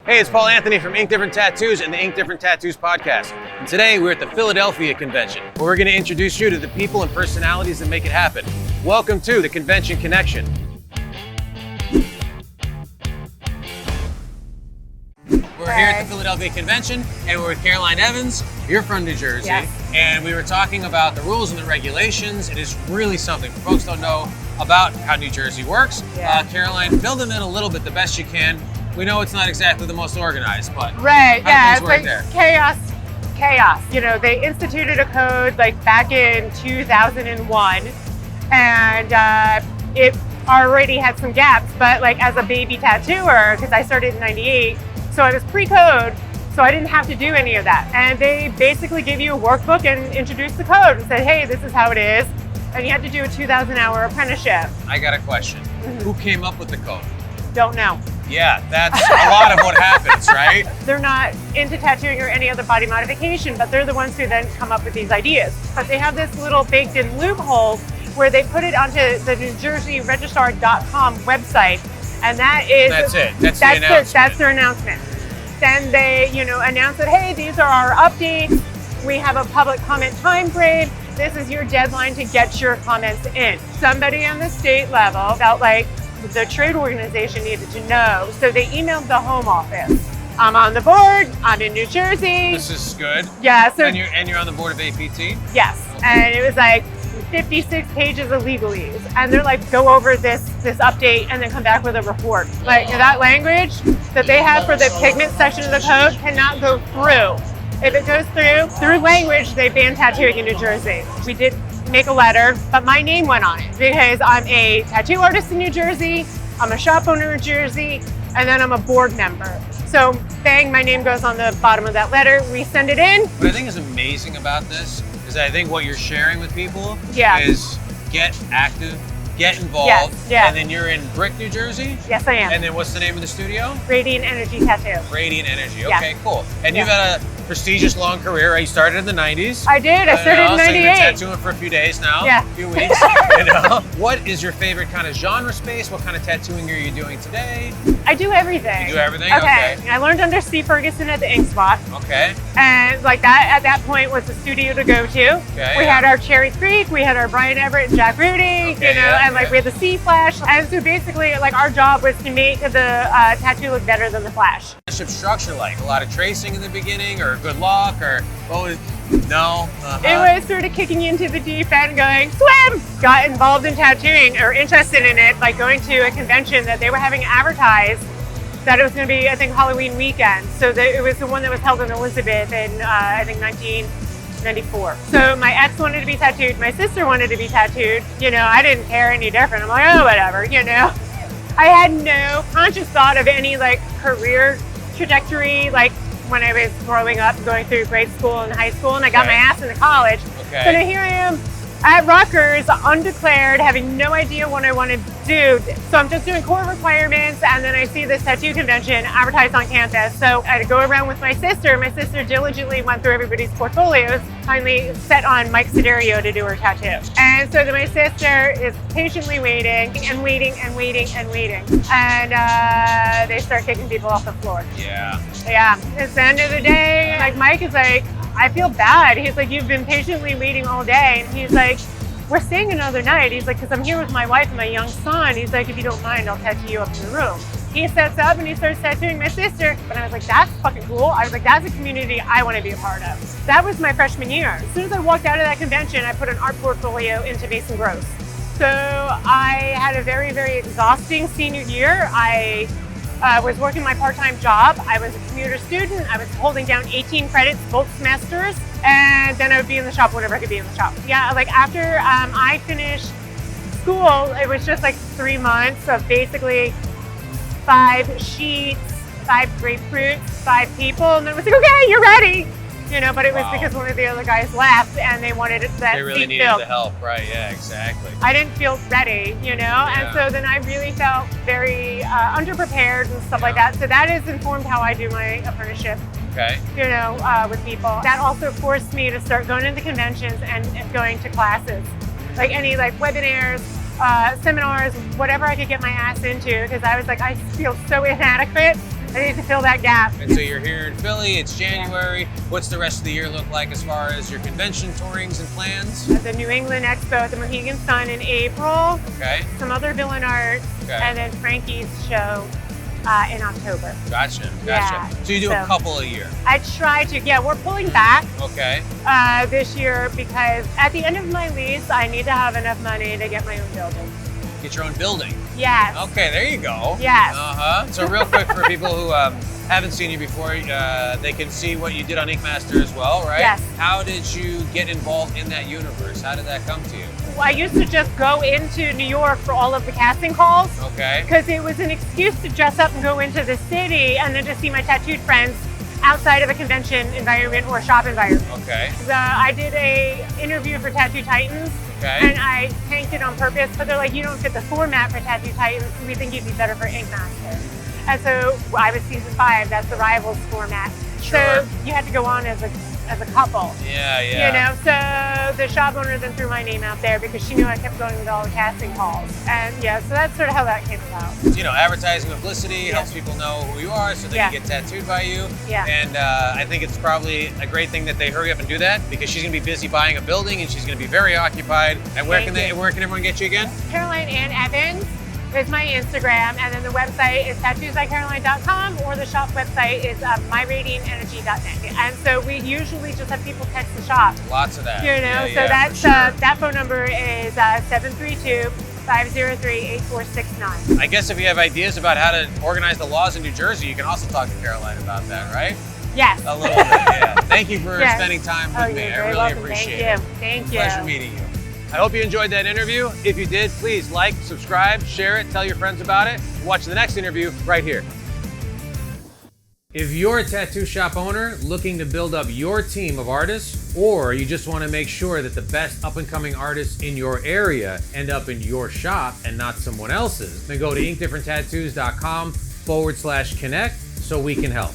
Hey, it's Paul Anthony from Ink Different Tattoos and the Ink Different Tattoos podcast. And today we're at the Philadelphia convention, where we're going to introduce you to the people and personalities that make it happen. Welcome to the Convention Connection. We're here at the Philadelphia convention, and we're with Caroline Evans. You're from New Jersey, yes. And we were talking about the rules and the regulations. It is really something. Folks don't know about how New Jersey works. Yeah. Caroline, fill them in a little bit the best you can. We know it's not exactly the most organized, but right, yeah, it's like there? Chaos. You know, they instituted a code like back in 2001, and it already had some gaps. But like as a baby tattooer, because I started in '98, so I was pre-code, so I didn't have to do any of that. And they basically gave you a workbook and introduced the code and said, hey, this is how it is. And you had to do a 2,000-hour apprenticeship. I got a question. Who came up with the code? Don't know. Yeah, that's a lot of what happens, right? They're not into tattooing or any other body modification, but they're the ones who then come up with these ideas. But they have this little baked-in loophole where they put it onto the NewJerseyRegistrar.com website, and that is that's it. That's the announcement. That's their announcement. Then they, announce that, hey, these are our updates. We have a public comment time frame. This is your deadline to get your comments in. Somebody on the state level felt like the trade organization needed to know, so they emailed the home office. I'm on the board. I'm in New Jersey. This is good. Yeah. So and you're on the board of APT. Yes, and it was like 56 pages of legalese, and they're like, go over this update and then come back with a report. Like that language that they have for the pigment section of the code cannot go through. If it goes through language, they ban tattooing in New Jersey. We did make a letter, but my name went on it because I'm a tattoo artist in New Jersey, I'm a shop owner in Jersey, and then I'm a board member. So bang, my name goes on the bottom of that letter. We send it in. What I think is amazing about this is I think what you're sharing with people Yeah. is get active, get involved, Yes. and then you're in Brick, New Jersey? Yes, I am. And then what's the name of the studio? Radiant Energy Tattoo. Radiant Energy, Yeah. okay, cool. And you've had a prestigious long career, right? You started in the 90s. I did, I started in So you've been 98. tattooing for a few days now, Yeah. a few weeks. What is your favorite kind of genre space? What kind of tattooing are you doing today? I do everything. You do everything? Okay. I learned under Steve Ferguson at the Ink Spot. Okay. And like that, at that point, was the studio to go to. Okay, we yeah. had our Cherry Creek, we had our Brian Everett and Jack Rudy, Okay, yeah, and like we had the C Flash. And so basically, like our job was to make the tattoo look better than the Flash. Apprenticeship structure like? A lot of tracing in the beginning, or good luck, or what was? No. It was sort of kicking you into the deep end, going swim. Got involved in tattooing or interested in it, like going to a convention that they were having advertised that it was going to be, I think, Halloween weekend. So it was the one that was held in Elizabeth in I think 1994. So my ex wanted to be tattooed, my sister wanted to be tattooed. I didn't care any different. I'm like, oh, whatever. I had no conscious thought of any like career trajectory, like when I was growing up, going through grade school and high school, and I got my ass into college. Okay. So now here I am at Rutgers, undeclared, having no idea what I wanted to do. So I'm just doing core requirements, and then I see this tattoo convention advertised on campus. So I go around with my sister. My sister diligently went through everybody's portfolios, finally set on Mike Siderio to do her tattoo. And so then my sister is patiently waiting and waiting and waiting and waiting. And they start kicking people off the floor. Yeah. Yeah, it's the end of the day. Like Mike is like, I feel bad. He's like, you've been patiently waiting all day. And he's like, we're staying another night. He's like, because I'm here with my wife and my young son. He's like, if you don't mind, I'll tattoo you up in the room. He sets up and he starts tattooing my sister. And I was like, that's fucking cool. I was like, that's a community I want to be a part of. That was my freshman year. As soon as I walked out of that convention, I put an art portfolio into Mason Gross. So I had a very, very exhausting senior year. I was working my part-time job. I was a commuter student. I was holding down 18 credits both semesters, and then I would be in the shop whenever I could be in the shop. Yeah, like after I finished school, it was just like 3 months of basically 5 sheets, 5 grapefruits, 5 people, and then it was like, okay, you're ready. But it was because one of the other guys left and they wanted that They really seat needed filled. the help, right? Yeah, exactly. I didn't feel ready, Yeah. and so then I really felt very underprepared and stuff like that. So that has informed how I do my apprenticeship, Okay. with people. That also forced me to start going to the conventions and going to classes, like any webinars, seminars, whatever I could get my ass into, because I was like, I feel so inadequate I need to fill that gap. And so you're here in Philly, it's January. What's the rest of the year look like as far as your convention tourings and plans? At the New England Expo at the Mohegan Sun in April. Okay. Some other villain art. Okay. And then Frankie's show in October. Gotcha. Yeah, So you do a couple a year. I try to, we're pulling back Okay. this year because at the end of my lease, I need to have enough money to get my own building. Get your own building. Yes. Okay, there you go. Yes. So real quick for people who haven't seen you before, they can see what you did on Ink Master as well, right? Yes. How did you get involved in that universe? How did that come to you? Well, I used to just go into New York for all of the casting calls. Okay. Because it was an excuse to dress up and go into the city and then to see my tattooed friends outside of a convention environment or a shop environment. Okay. I did a interview for Tattoo Titans. Okay. And I tanked it on purpose, but they're like, you don't fit the format for Tattoo Titans. We think you'd be better for Ink Master. And so I was season 5. That's the Rivals format. Sure. So you had to go on as a couple. Yeah. You know, so the shop owner then threw my name out there because she knew I kept going to all the casting calls. And so that's sort of how that came about. You know, advertising publicity helps people know who you are so they can get tattooed by you. Yeah. And I think it's probably a great thing that they hurry up and do that because she's going to be busy buying a building and she's going to be very occupied. And where can everyone get you again? Caroline Ann Evans is my Instagram, and then the website is tattoosbycaroline.com, or the shop website is myradiantenergy.net. And so we usually just have people text the shop. Lots of that. You know, so that's that phone number is 732-503-8469. I guess if you have ideas about how to organize the laws in New Jersey, you can also talk to Caroline about that, right? Yes. A little bit, yeah. Thank you for spending time with me. I really appreciate it. Thank you. Pleasure meeting you. I hope you enjoyed that interview. If you did, please like, subscribe, share it, tell your friends about it. Watch the next interview right here. If you're a tattoo shop owner looking to build up your team of artists, or you just want to make sure that the best up-and-coming artists in your area end up in your shop and not someone else's, then go to inkdifferenttattoos.com/connect so we can help.